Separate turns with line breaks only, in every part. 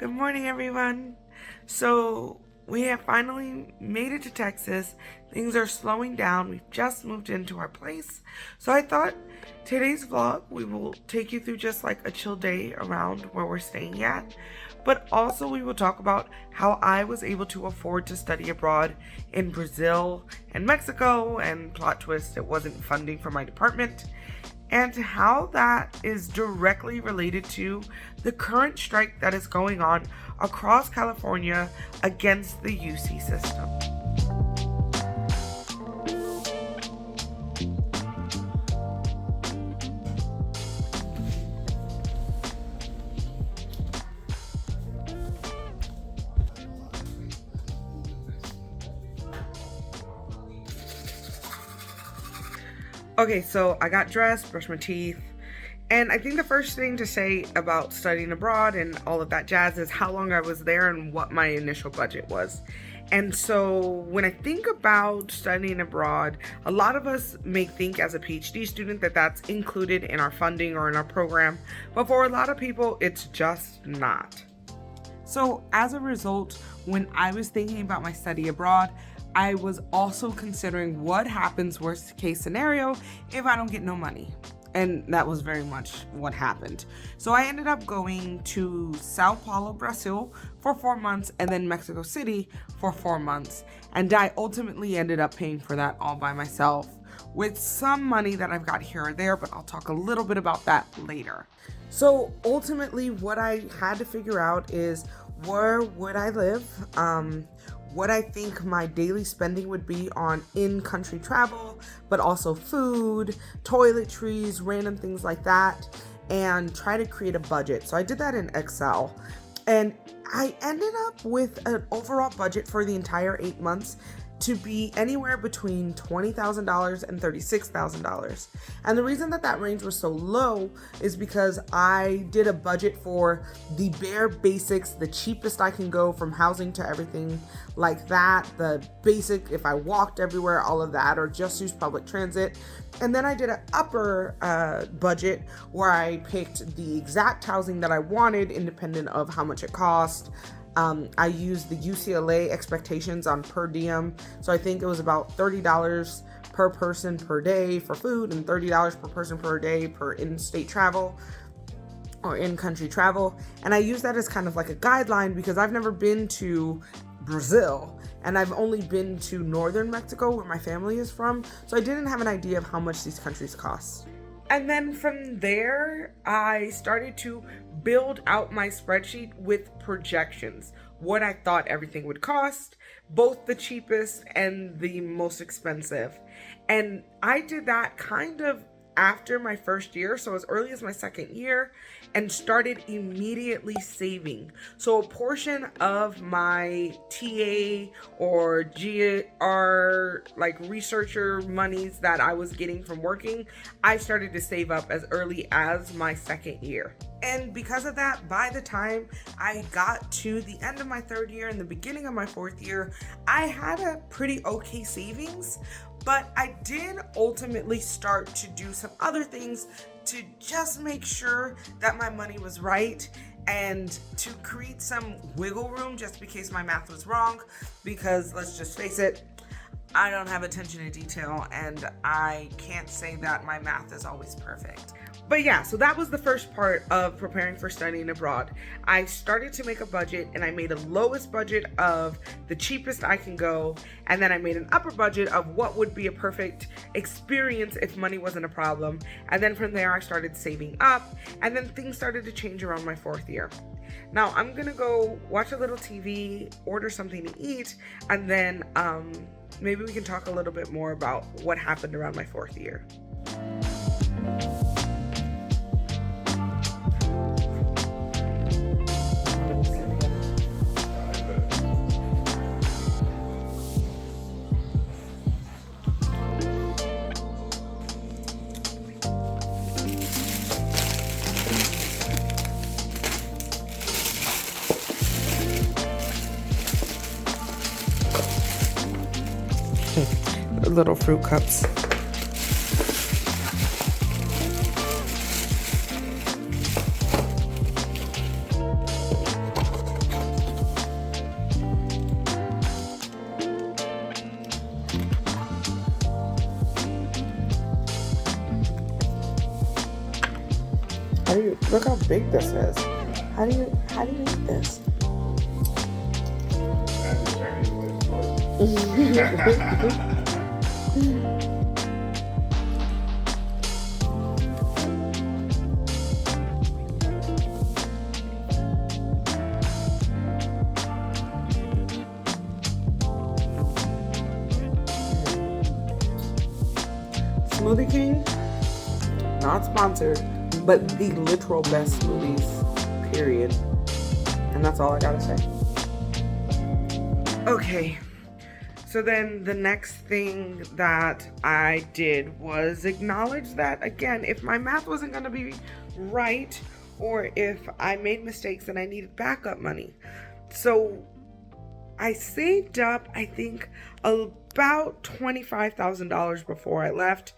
Good morning, everyone. So we have finally made it to Texas. Things are slowing down. We've just moved into our place. So I thought today's vlog, we will take you through just like a chill day around where we're staying at. But also we will talk about how I was able to afford to study abroad in Brazil and Mexico, and plot twist, it wasn't funding for my department, and how that is directly related to the current strike that is going on across California against the UC system. Okay, so I got dressed, brushed my teeth, and I think the first thing to say about studying abroad and all of that jazz is how long I was there and what my initial budget was. And so when I think about studying abroad, a lot of us may think as a PhD student that that's included in our funding or in our program, but for a lot of people, it's just not. So as a result, when I was thinking about my study abroad, I was also considering what happens worst case scenario if I don't get no money. And that was very much what happened. So I ended up going to Sao Paulo, Brazil for 4 months, and then Mexico City for 4 months. And I ultimately ended up paying for that all by myself with some money that I've got here or there, but I'll talk a little bit about that later. So ultimately what I had to figure out is where would I live? What I think my daily spending would be on in-country travel, but also food, toiletries, random things like that, and try to create a budget. So I did that in Excel, and I ended up with an overall budget for the entire 8 months to be anywhere between $20,000 and $36,000. And the reason that range was so low is because I did a budget for the bare basics, the cheapest I can go, from housing to everything like that, the basic, if I walked everywhere, all of that, or just use public transit. And then I did an upper budget where I picked the exact housing that I wanted, independent of how much it cost. I used the UCLA expectations on per diem. So I think it was about $30 per person per day for food and $30 per person per day per in-state travel or in-country travel. And I use that as kind of like a guideline because I've never been to Brazil and I've only been to northern Mexico where my family is from. So I didn't have an idea of how much these countries cost. And then from there, I started to build out my spreadsheet with projections, what I thought everything would cost, both the cheapest and the most expensive. And I did that kind of after my first year, so as early as my second year, and started immediately saving. So a portion of my TA or GR, like researcher monies that I was getting from working, I started to save up as early as my second year. And because of that, by the time I got to the end of my third year and the beginning of my fourth year, I had a pretty okay savings. But I did ultimately start to do some other things to just make sure that my money was right and to create some wiggle room just in case my math was wrong, because let's just face it, I don't have attention to detail and I can't say that my math is always perfect. But yeah, so that was the first part of preparing for studying abroad. I started to make a budget and I made a lowest budget of the cheapest I can go. And then I made an upper budget of what would be a perfect experience if money wasn't a problem. And then from there I started saving up, and then things started to change around my fourth year. Now I'm gonna go watch a little TV, order something to eat, and then maybe we can talk a little bit more about what happened around my fourth year. Little fruit cups. How do you, look how big this is. How do you eat this? Smoothie King, not sponsored, but the literal best smoothies, period. And that's all I gotta say. Okay, so then the next thing that I did was acknowledge that, again, if my math wasn't gonna be right, or if I made mistakes, then I needed backup money. So I saved up, I think, about $25,000 before I left.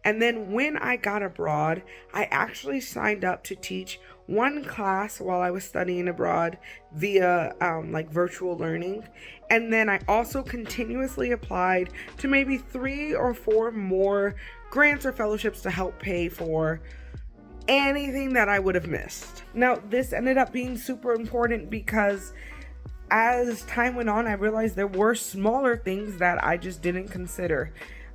And then when I got abroad, I actually signed up to teach one class while I was studying abroad via like virtual learning. And then I also continuously applied to maybe 3 or 4 more grants or fellowships to help pay for anything that I would have missed. Now, this ended up being super important because as time went on, I realized there were smaller things that I just didn't consider.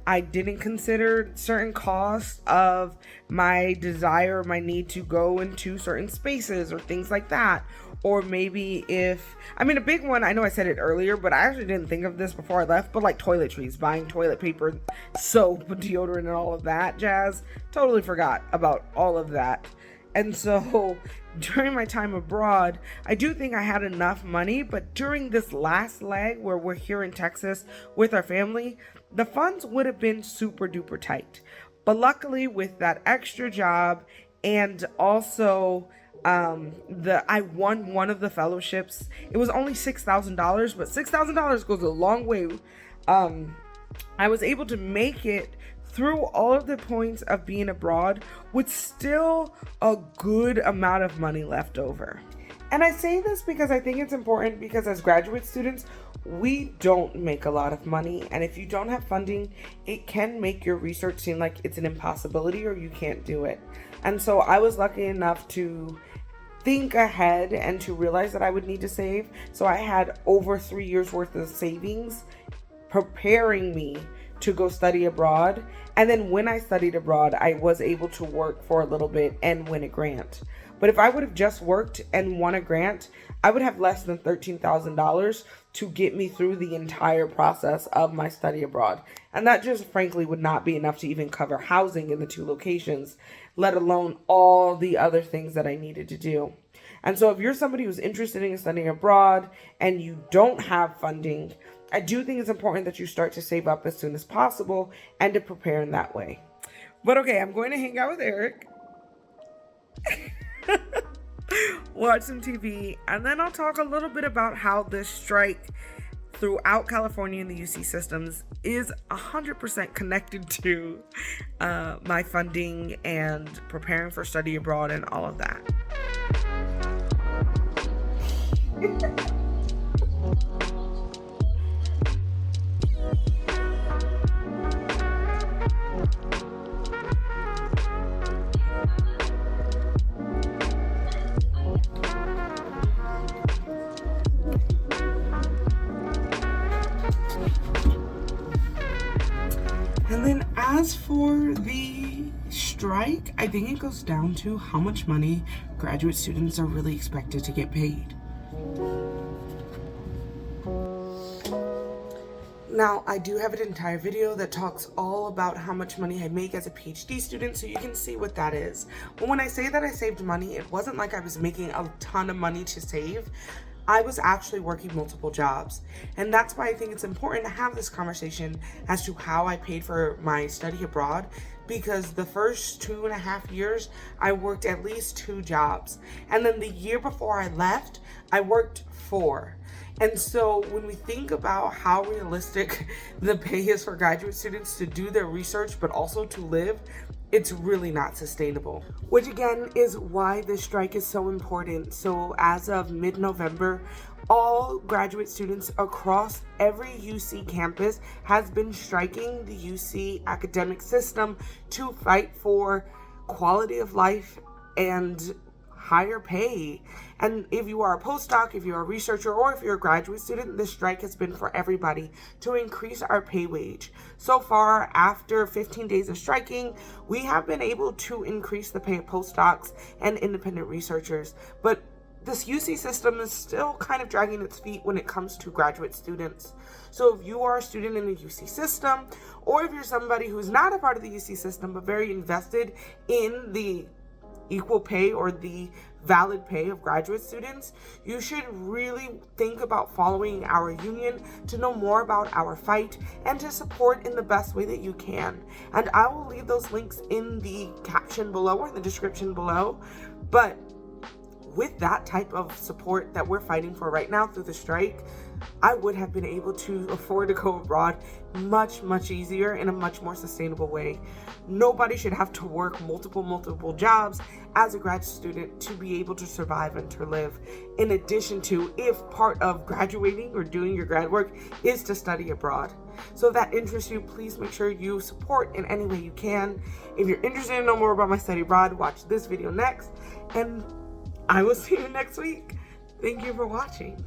I didn't consider certain costs of my desire, my need to go into certain spaces or things like that. Or maybe a big one, I know I said it earlier, but I actually didn't think of this before I left, but like toiletries, buying toilet paper, soap, deodorant, and all of that jazz. Totally forgot about all of that. And so during my time abroad, I do think I had enough money, but during this last leg where we're here in Texas with our family, the funds would have been super duper tight. But luckily with that extra job and also I won one of the fellowships. It was only $6,000, but $6,000 goes a long way. I was able to make it through all of the points of being abroad with still a good amount of money left over. And I say this because I think it's important, because as graduate students, we don't make a lot of money. And if you don't have funding, it can make your research seem like it's an impossibility or you can't do it. And so I was lucky enough to think ahead and to realize that I would need to save. So I had over 3 years worth of savings preparing me to go study abroad. And then when I studied abroad, I was able to work for a little bit and win a grant. But if I would have just worked and won a grant, I would have less than $13,000 to get me through the entire process of my study abroad. And that just frankly would not be enough to even cover housing in the 2 locations, let alone all the other things that I needed to do. And so if you're somebody who's interested in studying abroad and you don't have funding, I do think it's important that you start to save up as soon as possible and to prepare in that way. But okay, I'm going to hang out with Eric, watch some TV, and then I'll talk a little bit about how this strike throughout California and the UC systems is 100% connected to my funding and preparing for study abroad and all of that. And then as for the strike, I think it goes down to how much money graduate students are really expected to get paid. Now, I do have an entire video that talks all about how much money I make as a PhD student, so you can see what that is. But when I say that I saved money, it wasn't like I was making a ton of money to save. I was actually working multiple jobs. And that's why I think it's important to have this conversation as to how I paid for my study abroad, because the first 2.5 years, I worked at least 2 jobs. And then the year before I left, I worked 4. And so when we think about how realistic the pay is for graduate students to do their research, but also to live, it's really not sustainable. Which again is why this strike is so important. So as of mid-November, all graduate students across every UC campus has been striking the UC academic system to fight for quality of life and higher pay. And if you are a postdoc, if you're a researcher, or if you're a graduate student, this strike has been for everybody to increase our pay wage. So far, after 15 days of striking, we have been able to increase the pay of postdocs and independent researchers. But this UC system is still kind of dragging its feet when it comes to graduate students. So if you are a student in the UC system, or if you're somebody who's not a part of the UC system but very invested in the equal pay or the valid pay of graduate students, you should really think about following our union to know more about our fight and to support in the best way that you can. And I will leave those links in the caption below or in the description below. But with that type of support that we're fighting for right now through the strike, I would have been able to afford to go abroad much easier in a much more sustainable way. Nobody should have to work multiple jobs as a grad student to be able to survive and to live. In addition to, if part of graduating or doing your grad work is to study abroad. So if that interests you, please make sure you support in any way you can. If you're interested to know more about my study abroad, watch this video next, and I will see you next week. Thank you for watching.